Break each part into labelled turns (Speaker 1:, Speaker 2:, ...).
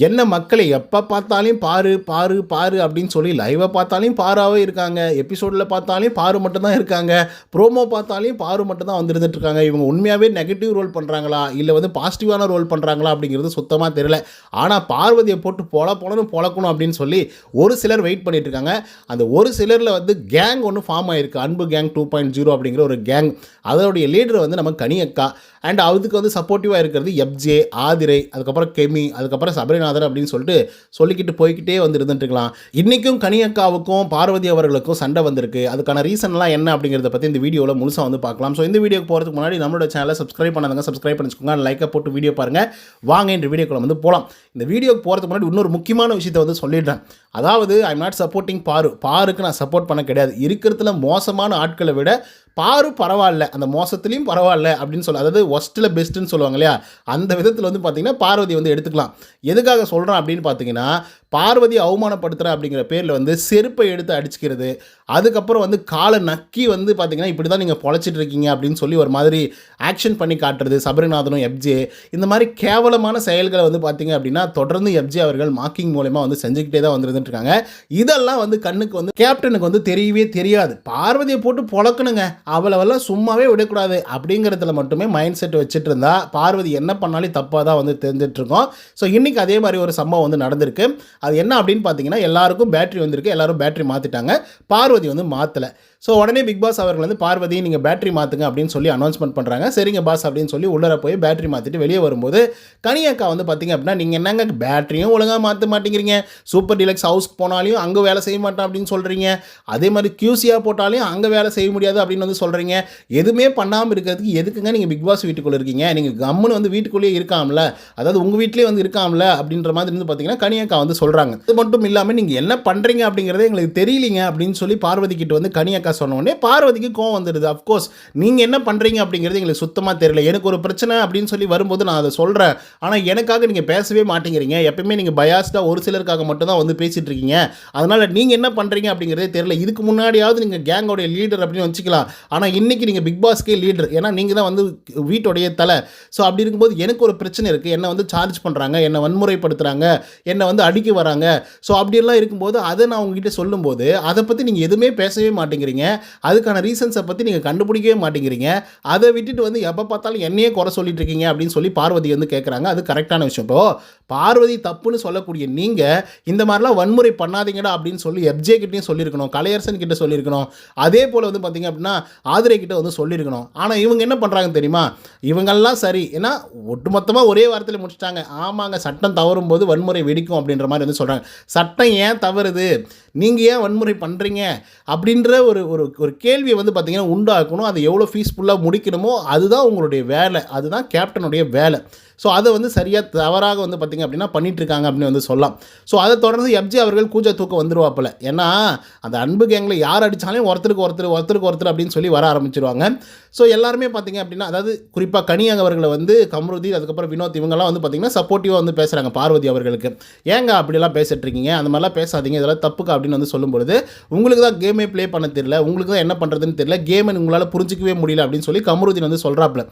Speaker 1: என்ன மக்களே எப்போ பார்த்தாலும் பாரு பாரு பாரு அப்படின்னு சொல்லி லைவை பார்த்தாலும் பாராவே இருக்காங்க, எபிசோடில் பார்த்தாலும் பாரு மட்டும்தான் இருக்காங்க, ப்ரோமோ பார்த்தாலும் பாரு மட்டும் தான் வந்துருந்துட்டு இருக்காங்க. இவங்க உண்மையாகவே நெகட்டிவ் ரோல் பண்ணுறாங்களா இல்லை வந்து பாசிட்டிவான ரோல் பண்ணுறாங்களா அப்படிங்கிறது சுத்தமாக தெரியல. ஆனால் பார்வதியை போட்டு பொழக்கணும் அப்படின்னு சொல்லி ஒரு சிலர் வெயிட் பண்ணிட்டு இருக்காங்க. அந்த ஒரு சிலரில் வந்து கேங் ஒன்று ஃபார்ம் ஆகிருக்கு, அன்பு கேங் 2.0 அப்படிங்கிற ஒரு கேங். அதனுடைய லீடர் வந்து நம்ம கனியக்கா அண்ட் அதுக்கு வந்து சப்போர்ட்டிவாக இருக்கிறது எப்ஜே, ஆதிரை, அதுக்கப்புறம் கெமி, அதுக்கப்புறம் சபரிநாதன் அப்படின்னு சொல்லிக்கிட்டு போய்கிட்டே வந்து இருந்துட்டுருக்கலாம். இன்றைக்கும் கனியக்காவுக்கும் பார்வதி அவர்களுக்கும் சண்டை வந்திருக்கு. அதுக்கான ரீசன்லாம் என்ன அப்படிங்கிறத பற்றி இந்த வீடியோவில் முழுசாக வந்து பார்க்கலாம். ஸோ இந்த வீடியோக்கு போகிறதுக்கு முன்னாடி நம்மளோட சேனலை சப்ஸ்கிரைப் பண்ணாதவங்க சப்ஸ்கிரைப் பண்ணிச்சுக்கோங்க, லைக்கை போட்டு வீடியோ பாருங்கள். வாங்க இந்த வீடியோக்குள்ள வந்து போகலாம். இந்த வீடியோக்கு போகிறதுக்கு முன்னாடி இன்னொரு முக்கியமான விஷயத்தை வந்து சொல்லிடுறேன். அதாவது ஐம் நாட் சப்போர்ட்டிங் பாருக்கு நான் சப்போர்ட் பண்ண கிடையாது. இருக்கிறதுல மோசமான ஆட்களை விட பாரு பரவாயில்ல, அந்த மோசத்துலேயும் பரவாயில்ல அப்படின்னு சொல்ல, அதாவது ஒஸ்ட்டில் பெஸ்ட்டுன்னு சொல்லுவாங்க இல்லையா, அந்த விதத்தில் வந்து பார்த்திங்கன்னா பார்வதி வந்து எடுத்துக்கலாம். எதுக்காக சொல்கிறேன் அப்படின்னு பார்த்தீங்கன்னா, பார்வதி அவமானப்படுத்துகிற அப்படிங்கிற பேரில் வந்து செருப்பை எடுத்து அடிச்சுக்கிறது, அதுக்கப்புறம் வந்து காலை நக்கி வந்து பார்த்திங்கன்னா இப்படி தான் நீங்கள் பொழைச்சிட்டு இருக்கீங்க அப்படின்னு சொல்லி ஒரு மாதிரி ஆக்ஷன் பண்ணி காட்டுறது, சபரிநாதனும் எப்ஜே இந்த மாதிரி கேவலமான செயல்களை வந்து பார்த்திங்க அப்படின்னா தொடர்ந்து எப்ஜே அவர்கள் மாக்கிங் மூலமாக வந்து செஞ்சுக்கிட்டே தான் வந்துருந்துட்டு இருக்காங்க. இதெல்லாம் வந்து கண்ணுக்கு வந்து கேப்டனுக்கு வந்து தெரியவே தெரியாது. பார்வதியை போட்டு பொழக்கணுங்க, அவளவெல்லாம் சும்மாவே விடக்கூடாது அப்படிங்கிறதுல மட்டுமே மைண்ட் செட் வச்சுட்டு இருந்தா பார்வதி என்ன பண்ணாலும் தப்பாக தான் வந்து தெரிஞ்சிட்ருக்கோம். ஸோ இன்றைக்கி அதே மாதிரி ஒரு சம்பவம் வந்து நடந்திருக்கு. அது என்ன அப்படின்னு பார்த்தீங்கன்னா, எல்லாருக்கும் பேட்டரி வந்திருக்கு, எல்லாரும் பேட்டரி மாற்றிட்டாங்க, பார்வதி வந்து மாற்றலை. ஸோ உடனே பிக் பாஸ் அவர்கள் வந்து பார்வதி நீங்கள் பேட்டரி மாற்றுங்க அப்படின்னு சொல்லி அனௌன்ஸ்மெண்ட் பண்ணுறாங்க. சரிங்க பாஸ் அப்படின்னு சொல்லி உள்ளே போய் பேட்டரி மாற்றிட்டு வெளியே வரும்போது கனியக்கா வந்து பார்த்திங்க அப்படின்னா, நீங்கள் என்னங்க பேட்டரியும் ஒழுங்காக மாற்ற மாட்டேங்கிறீங்க, சூப்பர் டீலக்ஸ் ஹவுஸ்க்கு போனாலையும் அங்கே வேலை செய்ய மாட்டேன் அப்படின்னு சொல்கிறீங்க, அதே மாதிரி கியூசியாக போட்டாலையும் அங்கே வேலை செய்ய முடியாது அப்படின்னு வந்து சொல்கிறீங்க. எதுவுமே பண்ணாமல் இருக்கிறதுக்கு எதுக்குங்க நீங்கள் பிக் பாஸ் வீட்டுக்குள்ளே இருக்கீங்க, நீங்கள் கம்முன்னு வந்து வீட்டுக்குள்ளேயே இருக்காமல, அதாவது உங்கள் வீட்டிலே வந்து இருக்காமல அப்படின்ற மாதிரி வந்து பார்த்தீங்கன்னா கனியக்கா வந்து சொல்கிறாங்க. இது மட்டும் இல்லாமல் நீங்கள் என்ன பண்ணுறீங்க அப்படிங்கிறதே எங்களுக்கு தெரியலிங்க அப்படின்னு சொல்லி பார்வதி கிட்ட வந்து கனியக்கா சொன்ன உடனே பார்வதிக்கு கோவம் வந்துடுது. அஃப்கோர்ஸ் நீங்கள் என்ன பண்ணுறீங்க அப்படிங்கிறது எங்களுக்கு சுத்தமாக தெரியல, எனக்கு ஒரு பிரச்சனை அப்படின்னு சொல்லி வரும்போது நான் அதை சொல்கிறேன், ஆனால் எனக்காக நீங்கள் பேசவே மாட்டேங்கிறீங்க, எப்பயுமே நீங்கள் பயாஸ்டாக ஒரு சிலருக்காக மட்டும்தான் வந்து பேசிகிட்டு இருக்கீங்க, அதனால் நீங்கள் என்ன பண்ணுறீங்க அப்படிங்கிறதே தெரியல. இதுக்கு முன்னாடியாவது நீங்கள் கேங்கோடைய லீடர் அப்படின்னு வச்சுக்கலாம், ஆனால் இன்றைக்கி நீங்கள் பிக் பாஸ்க்கே லீடர், ஏன்னா நீங்கள் தான் வந்து வீட்டோடைய தலை. ஸோ அப்படி இருக்கும்போது எனக்கு ஒரு பிரச்சனை இருக்குது, என்னை வந்து சார்ஜ் பண்ணுறாங்க, என்னை வன்முறைப்படுத்துகிறாங்க, என்னை வந்து அடிக்க வராங்க. ஸோ அப்படியெல்லாம் இருக்கும்போது அதை நான் உங்ககிட்ட சொல்லும்போது அதை பற்றி நீங்கள் எதுவுமே பேசவே மாட்டேங்கிறீங்க, அதுக்கான ரீசன்ஸை பற்றி நீங்கள் கண்டுபிடிக்கவே மாட்டேங்கிறீங்க, அதை விட்டுட்டு வந்து எப்போ பார்த்தாலும் என்னையே குறை சொல்லிட்டு இருக்கீங்க அப்படின்னு சொல்லி பார்வதி வந்து கேட்குறாங்க. அது கரெக்டான விஷயம். இப்போது பார்வதி தப்புன்னு சொல்லக்கூடிய நீங்கள் இந்த மாதிரிலாம் வன்முறை பண்ணாதீங்கடா அப்படின்னு சொல்லி எப்ஜே கிட்டையும் சொல்லியிருக்கணும், கலையரசன் கிட்ட சொல்லியிருக்கணும், அதே போல் வந்து பார்த்திங்க அப்படின்னா ஆதிரை கிட்ட வந்து சொல்லியிருக்கணும். ஆனால் இவங்க என்ன பண்ணுறாங்க தெரியுமா, இவங்கெல்லாம் சரி, ஏன்னா ஒட்டுமொத்தமாக ஒரே வாரத்தில் முடிச்சிட்டாங்க. ஆமாங்க, சட்டம் தவறும் போது வன்முறை வெடிக்கும் அப்படின்ற மாதிரி வந்து சொல்கிறாங்க. சட்டம் ஏன் தவறுது, நீங்கள் ஏன் வன்முறை பண்ணுறீங்க அப்படின்ற ஒரு கேள்வியை வந்து பார்த்திங்கன்னா உண்டாக்கணும். அதை எவ்வளோ பீஸ்ஃபுல்லாக முடிக்கணுமோ அதுதான் உங்களுடைய வேலை, அதுதான் கேப்டனுடைய வேலை. ஸோ அதை வந்து சரியாக தவறாக வந்து பார்த்திங்க அப்படின்னா பண்ணிகிட்ருக்காங்க அப்படின்னு வந்து சொல்லலாம். ஸோ அதை தொடர்ந்து எப்ஜே அவர்கள் கூஜா தூக்கம் வந்துருவாப்பில். ஏன்னா அந்த அன்பு கேங்கில் யார் அடித்தாலும் ஒருத்தருக்கு ஒருத்தர் அப்படின்னு சொல்லி வர ஆரம்பிச்சிருவாங்க. ஸோ எல்லாருமே பார்த்திங்க அப்படின்னா, அதாவது குறிப்பாக கனியங்க அவர்களை வந்து கம்ருதி, அதுக்கப்புறம் வினோத், இவங்கெல்லாம் வந்து பார்த்திங்கன்னா சப்போர்ட்டிவாக வந்து பேசுகிறாங்க பார்வதி அவர்களுக்கு. ஏங்க அப்படிலாம் பேசிட்டுருக்கீங்க, அந்த மாதிரிலாம் பேசாதீங்க, இதெல்லாம் தப்புக்கா அப்படின்னு வந்து சொல்லும்பொழுது, உங்களுக்கு தான் கேமே ப்ளே பண்ண தெரியல, உங்களுக்கு தான் என்ன பண்ணுறதுன்னு தெரியல, கேமை உங்களால் புரிஞ்சிக்கவே முடியல அப்படின்னு சொல்லி கம்ருதீன் வந்து சொல்கிறாப்புல.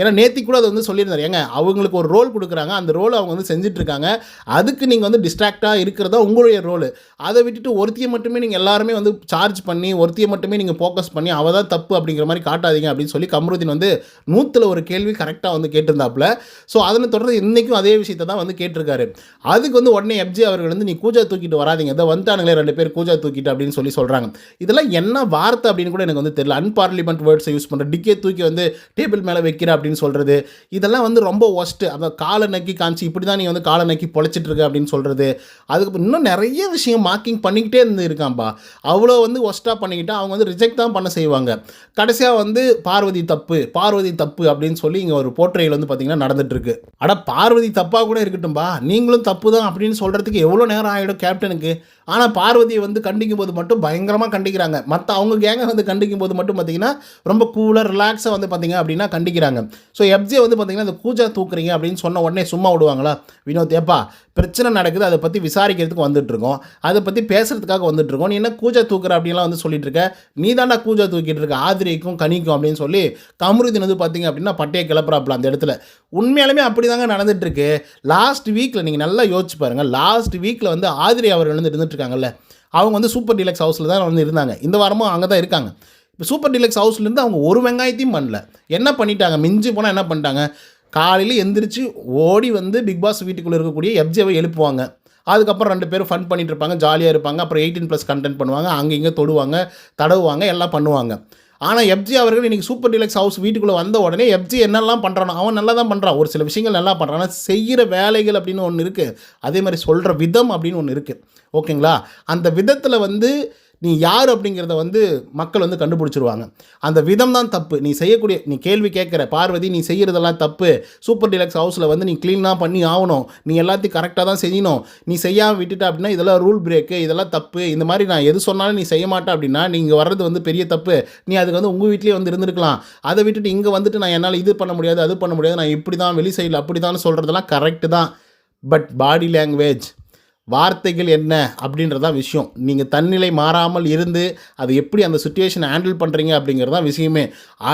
Speaker 1: ஏன்னா நேத்தி கூட அதை வந்து சொல்லியிருந்தார், ஏங்க அவங்களுக்கு ஒரு ரோல் கொடுக்குறாங்க, அந்த ரோலை அவங்க வந்து செஞ்சிட்ருக்காங்க, அதுக்கு நீங்கள் வந்து டிஸ்ட்ராக்டாக இருக்கிறதா உங்களுடைய ரோல், அதை விட்டுட்டு ஒருத்தியை மட்டுமே நீங்கள் எல்லாருமே வந்து சார்ஜ் பண்ணி ஒருத்தியை மட்டுமே நீங்கள் ஃபோக்கஸ் பண்ணி அவள் தான் தப்பு அப்படிங்கிற மாதிரி காட்டாதீங்க அப்படின்னு சொல்லி கம்ருதீன் வந்து 100ல் ஒரு கேள்வி கரெக்டாக வந்து கேட்டிருந்தாப்புல. ஸோ அதனை தொடர்ந்து இன்றைக்கும் அதே விஷயத்தை தான் வந்து கேட்டிருக்காரு. அதுக்கு வந்து உடனே எப்ஜே அவர்கள் வந்து நீ கூஜா தூக்கிட்டு வராதிங்க, இதை வந்துட்டானுங்களே 2 பேர் கூஜா தூக்கிட்டு அப்படின்னு சொல்லி சொல்கிறாங்க. இதெல்லாம் என்ன வார்த்தை அப்படின்னு கூட எனக்கு வந்து தெரியல. அன்பார்லிமெண்ட் வேர்ட்ஸை யூஸ் பண்ணுற, டிக்கே தூக்கி வந்து டேபிள் மேலே வைக்கிற அப்படின்னு சொல்கிறது, இதெல்லாம் வந்து ரொம்ப ஒஸ்ட்டு. அந்த காலை நக்கி காமிச்சு இப்படி தான் நீ வந்து காலை நக்கி பொழைச்சிட்ருக்க அப்படின்னு சொல்கிறது. அதுக்கப்புறம் இன்னும் நிறைய விஷயம் மார்க்கிங் பண்ணிக்கிட்டே இருக்காம்பா. அவ்வளோ வந்து ஒஸ்ட்டாக பண்ணிக்கிட்டால் அவங்க வந்து ரிஜெக்ட் தான் பண்ண செய்வாங்க. கடைசியாக வந்து பார்வதி தப்பு அப்படின்னு சொல்லி இங்கே ஒரு போர்ட்ரேயில் வந்து பார்த்திங்கன்னா நடந்துகிட்ருக்கு. பார்வதி தப்பாக கூட இருக்கட்டும்பா, நீங்களும் தப்பு தான் அப்படின்னு சொல்கிறதுக்கு எவ்வளோ நேரம் ஆகிடும் கேப்டனுக்கு. ஆனால் பார்வதியை வந்து கண்டிக்கும் போது மட்டும் பயங்கரமாக கண்டிக்கிறாங்க. மற்ற அவங்க கேங்கை வந்து கண்டிக்கும் போது மட்டும் பார்த்திங்கன்னா ரொம்ப கூலாக ரிலாக்ஸாக வந்து பார்த்திங்க அப்படின்னா கண்டிக்கிறாங்க. ஸோ எப்ஜே வந்து பார்த்திங்கன்னா இந்த கூஜா தூக்குறீங்க அப்படின்னு சொன்ன உடனே சும்மா விடுவாங்களா? வினோத், ஏப்பா பிரச்சனை நடக்குது, அதை பற்றி விசாரிக்கிறதுக்கு வந்துட்டுருக்கோம், அதை பற்றி பேசுகிறதுக்காக வந்துட்டுருக்கோம், நீ என்ன கூஜா தூக்குற அப்படின்லாம் வந்து சொல்லிட்டு இருக்க, நீ தாண்டா கூஜா தூக்கிட்டு இருக்க ஆதிரிக்கும் கனிக்கும் அப்படின்னு சொல்லி கமருதீன் வந்து பார்த்தீங்க அப்படின்னா பட்டையை கிளப்புறாப்புல அந்த இடத்துல. உண்மையாலுமே அப்படி தாங்க நடந்துகிட்ருக்கு. லாஸ்ட் வீக்கில் நீங்கள் நல்லா யோசிச்சு பாருங்கள், லாஸ்ட் வீக்கில் வந்து ஆதிரி அவர்கள் வந்து இருந்துகிட்ருக்காங்கல்ல, அவங்க வந்து சூப்பர் டீலக்ஸ் ஹவுஸில் தான் வந்து இருந்தாங்க. இந்த வாரமும் அங்கே தான் இருக்காங்க. இப்போ சூப்பர் டீலக்ஸ் ஹவுஸ்லேருந்து அவங்க ஒரு வெங்காயத்தையும் பண்ணல. என்ன பண்ணிட்டாங்க, மிஞ்சி போனால் என்ன பண்ணிட்டாங்க, காலையில் எந்திரிச்சு ஓடி வந்து பிக் பாஸ் வீட்டுக்குள்ளே இருக்கக்கூடிய எஃப்ஜேவை எழுப்புவாங்க. அதுக்கப்புறம் 2 பேரும் ஃபன் பண்ணிட்டு இருப்பாங்க, ஜாலியாக இருப்பாங்க. அப்புறம் 18+ கண்டென்ட் பண்ணுவாங்க, அங்கே இங்கே தொடுவாங்க, தடவுவாங்க, எல்லாம் பண்ணுவாங்க. ஆனால் எஃப்ஜி அவர்கள் இன்றைக்கி சூப்பர் டீலக்ஸ் ஹவுஸ் வீட்டுக்குள்ளே வந்த உடனே எஃப்ஜி என்னெல்லாம் பண்ணுறானோ அவன் நல்லா தான் பண்ணுறான், ஒரு சில விஷயங்கள் நல்லா பண்ணுறான். ஆனால் செய்கிற வேலைகள் அப்படின்னு ஒன்று இருக்குது, அதே மாதிரி சொல்கிற விதம் அப்படின்னு ஒன்று இருக்குது. ஓகேங்களா? அந்த விதத்தில் வந்து நீ யார் அப்படிங்கிறத வந்து மக்கள் வந்து கண்டுபிடிச்சிருவாங்க. அந்த விதம் தான் தப்பு. நீ கேள்வி கேட்குற பார்வதி, நீ செய்கிறதெல்லாம் தப்பு, சூப்பர் டீலக்ஸ் ஹவுஸில் வந்து நீ க்ளீனாக பண்ணி ஆகணும், நீ எல்லாத்தையும் கரெக்டாக தான் செய்யணும், நீ செய்யாமல் விட்டுட்ட அப்படின்னா இதெல்லாம் ரூல் பிரேக்கு, இதெல்லாம் தப்பு, இந்த மாதிரி நான் எது சொன்னாலும் நீ செய்ய மாட்டே அப்படின்னா நீங்கள் வர்றது வந்து பெரிய தப்பு. நீ அதுக்கு வந்து உங்கள் வீட்லேயே வந்து இருந்திருக்கலாம். அதை விட்டுட்டு இங்கே வந்துட்டு நான் என்னால் இது பண்ண முடியாது, அது பண்ண முடியாது, நான் இப்படி தான் வெளி சைடில் அப்படி தான் சொல்கிறதெல்லாம் கரெக்டு தான். பட் பாடி லாங்குவேஜ், வார்த்தைகள் என்ன அப்படின்றதான் விஷயம். நீங்கள் தன்னிலை மாறாமல் இருந்து அதை எப்படி அந்த சுச்சுவேஷனை ஹேண்டில் பண்ணுறீங்க அப்படிங்கிறது தான் விஷயமே.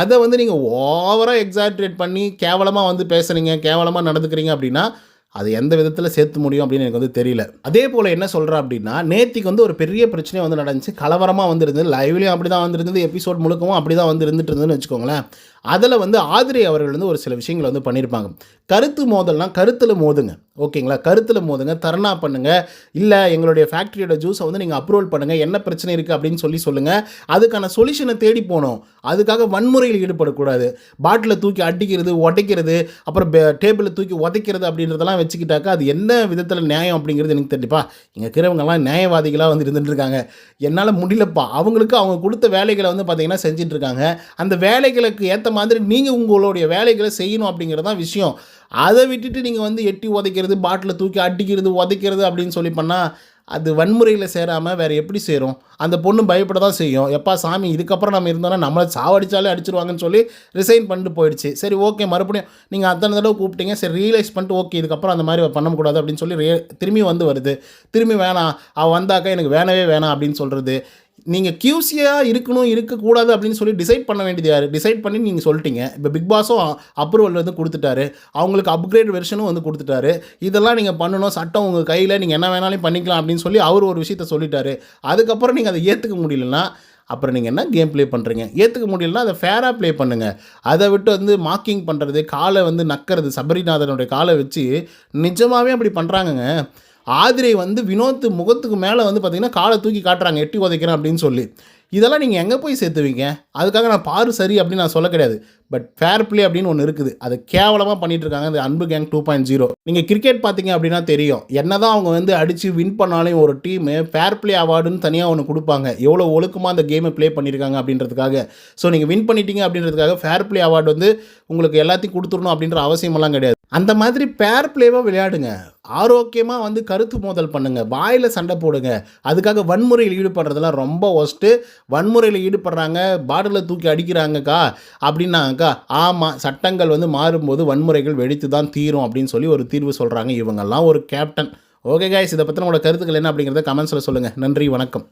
Speaker 1: அதை வந்து நீங்கள் ஓவராக எக்ஸாக்ரேட் பண்ணி கேவலமாக வந்து பேசுகிறீங்க, கேவலமாக நடந்துக்கிறீங்க அப்படின்னா அது எந்த விதத்தில் சேர்த்து முடியும் அப்படின்னு எனக்கு வந்து தெரியல. அதே போல் என்ன சொல்கிறேன் அப்படின்னா, நேத்திக்கு வந்து ஒரு பெரிய பிரச்சனை வந்து நடந்துச்சு, கலவரமாக வந்துருந்தது, லைவ்லேயும் அப்படி தான் வந்துருந்தது, எபிசோட் முழுக்கவும் அப்படி தான் வந்து இருந்துட்டு வச்சுக்கோங்களேன். அதில் வந்து ஆதிரை அவர்கள் வந்து ஒரு சில விஷயங்கள் வந்து பண்ணியிருப்பாங்க. கருத்து மோதல்னால் கருத்தில் மோதுங்க, ஓகேங்களா? கருத்தில் மோதுங்க, தர்ணா பண்ணுங்கள், இல்லை எங்களுடைய ஃபேக்ட்ரியோட ஜூஸை வந்து நீங்கள் அப்ரூவல் பண்ணுங்கள், என்ன பிரச்சனை இருக்குது அப்படின்னு சொல்லுங்கள். அதுக்கான சொல்யூஷனை தேடி போகணும். அதுக்காக வன்முறையில் ஈடுபடக்கூடாது. பாட்டில் தூக்கி அடிக்கிறது, உடைக்கிறது, அப்புறம் டேபிளை தூக்கி உதைக்கிறது அப்படின்றதெல்லாம் வச்சுக்கிட்டாக்கா அது என்ன விதத்தில் நியாயம் அப்படிங்கிறது எனக்கு தெரியுப்பா. இங்கே இருக்கிறவங்கலாம் நியாயவாதிகளாக வந்து இருந்துட்டு இருக்காங்க. என்னால் முடியலப்பா. அவங்களுக்கு அவங்க கொடுத்த வேலைகளை வந்து பார்த்திங்கன்னா செஞ்சிட்ருக்காங்க. அந்த வேலைகளுக்கு ஏற்ற மாதிரி நீங்கள் உங்களுடைய வேலைகளை செய்யணும் அப்படிங்கிறது தான் விஷயம். அதை விட்டுட்டு நீங்கள் வந்து எட்டி உதைக்கிறது, பாட்டில் தூக்கி அடிக்கிறது, உதைக்கிறது அப்படின்னு சொல்லி பண்ணால் அது வன்முறையில் சேராமல் வேறு எப்படி சேரும்? அந்த பொண்ணு பயப்பட தான் செய்யும். எப்பா சாமி, இதுக்கப்புறம் நம்ம இருந்தோன்னா நம்மளை சாவடிச்சாலே அடிச்சிருவாங்கன்னு சொல்லி ரிசைன் பண்ணிட்டு போயிடுச்சு. சரி, ஓகே, மறுபடியும் நீங்கள் அத்தனை தடவை கூப்பிட்டீங்க, சரி ரியலைஸ் பண்ணிட்டு ஓகே இதுக்கப்புறம் அந்த மாதிரி பண்ணக்கூடாது அப்படின்னு சொல்லி திரும்பி வருது. திரும்பி வேணாம், அவள் வந்தாக்கா எனக்கு வேணவே வேணாம் அப்படின்னு சொல்கிறது. நீங்கள் கியூசியாக இருக்கணும், இருக்கக்கூடாது அப்படின்னு சொல்லி டிசைட் பண்ண வேண்டியது யார்? டிசைட் பண்ணி நீங்கள் சொல்லிட்டீங்க. இப்போ பிக் பாஸும் அப்ரூவல் வந்து கொடுத்துட்டாரு, அவங்களுக்கு அப்கிரேட் வெர்ஷனும் வந்து கொடுத்துட்டாரு. இதெல்லாம் நீங்கள் பண்ணணும், சட்டம் உங்கள் கையில், நீங்கள் என்ன வேணாலும் பண்ணிக்கலாம் அப்படின்னு சொல்லி அவர் ஒரு விஷயத்த சொல்லிட்டாரு. அதுக்கப்புறம் நீங்கள் அதை ஏற்றுக்க முடியலன்னா அப்புறம் நீங்கள் என்ன கேம் ப்ளே பண்ணுறீங்க? ஏற்றுக்க முடியலன்னா அதை ஃபேராக ப்ளே பண்ணுங்கள். அதை விட்டு வந்து மார்க்கிங் பண்ணுறது, காலை வந்து நக்கிறது, சபரிநாதனுடைய காலை வச்சு நிஜமாகவே அப்படி பண்ணுறாங்கங்க. ஆதிரை வந்து வினோத் முகத்துக்கு மேலே வந்து பார்த்திங்கன்னா காலை தூக்கி காட்டுறாங்க, எட்டி உதைக்கிறேன் அப்படின்னு சொல்லி. இதெல்லாம் நீங்கள் எங்கே போய் சேர்த்துவீங்க? அதுக்காக நான் பாரு சரி அப்படின்னு நான் சொல்ல கிடையாது. பட் ஃபேர் ப்ளே அப்படின்னு ஒன்று இருக்குது, அது கேவலமாக பண்ணிகிட்ருக்காங்க இந்த அன்பு கேங் 2.0. நீங்கள் கிரிக்கெட் பார்த்தீங்க அப்படின்னா தெரியும், என்ன தான் அவங்க வந்து அடித்து வின் பண்ணாலும் ஒரு டீமு ஃபேர் ப்ளே அவார்டுன்னு தனியாக ஒன்று கொடுப்பாங்க, எவ்வளோ ஒழுக்கமாக அந்த கேமை ப்ளே பண்ணியிருக்காங்க அப்படின்றதுக்காக. ஸோ நீங்கள் வின் பண்ணிட்டீங்க அப்படின்றதுக்காக ஃபேர் ப்ளே அவார்டு வந்து உங்களுக்கு எல்லாத்தையும் கொடுத்துடணும் அப்படின்ற அவசியமெல்லாம் கிடையாது. அந்த மாதிரி ஃபேர் ப்ளேவாக விளையாடுங்க, ஆரோக்கியமாக வந்து கருத்து மோதல் பண்ணுங்கள், வாயில் சண்டை போடுங்க. அதுக்காக வன்முறையில் ஈடுபடுறதெல்லாம் ரொம்ப ஒஸ்ட்டு. வன்முறையில் ஈடுபடுறாங்க, பாட்டிலை தூக்கி அடிக்கிறாங்கக்கா அப்படின்னாக்கா, ஆமாம், சட்டங்கள் வந்து மாறும்போது வன்முறைகள் வெடித்து தான் தீரும் அப்படின்னு சொல்லி ஒரு தீர்வு சொல்கிறாங்க. இவங்கெல்லாம் ஒரு கேப்டன். ஓகே கைஸ், இதை பற்றின உங்களோட கருத்துக்கள் என்ன அப்படிங்கிறத கமெண்ட்ஸில் சொல்லுங்கள். நன்றி, வணக்கம்.